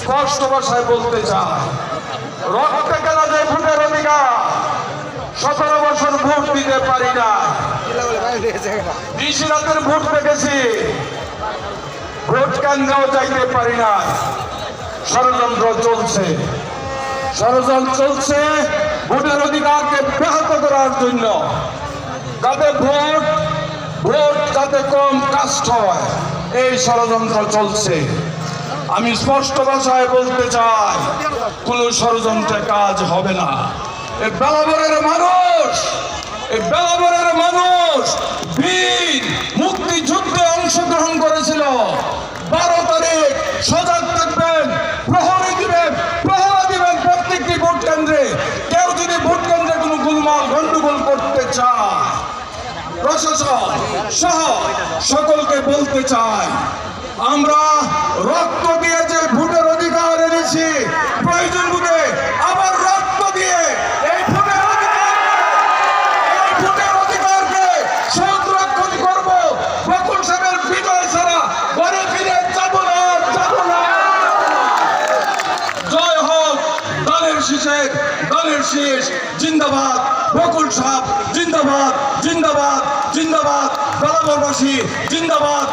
স্পষ্ট ভাষায় বলতে চাই, রক্তে কেনা যায় ভোটের অধিকার। 17 বছর ভোট দিতে পারি না, নিশি রাতের ভোট দেখেছি, ভোট কেন্দ্রেও যাইতে পারি না। ষড়যন্ত্র চলছে ভোটের অধিকারকে ব্যাহত করার জন্য, যাতে ভোট যাতে কম কাস্ট হয়, এই ষড়যন্ত্র চলছে। আমি স্পষ্ট ভাষায় বলতে চাই, কোন ষড়যন্ত্রে কাজ হবে না। এই বেলাবরের মানুষ বীর মুক্তিযুদ্ধে অংশগ্রহণ করেছিল। 12 তারিখ সজাগ থাকবেন, প্রহরা দিবেন প্রত্যেকটি ভোট কেন্দ্রে। কেউ যদি ভোট কেন্দ্রে কোনো গোলমাল গন্ডগোল করতে চায়, প্রশাসন সহ সকলকে বলতে চাই, আমরা রক্ত দিয়ে যে ভোটের অধিকার এনেছি, প্রয়োজন বুঝে আবার রক্ত দিয়ে এই ভোটের অধিকারকে সংরক্ষণ করব। বকুল সাহেবের বিজয় ছাড়া ঘরে ফিরে যাব না। জয় হোক দলের শীষ জিন্দাবাদ। বকুল সাহেব জিন্দাবাদ। বেলাবরবাসী জিন্দাবাদ।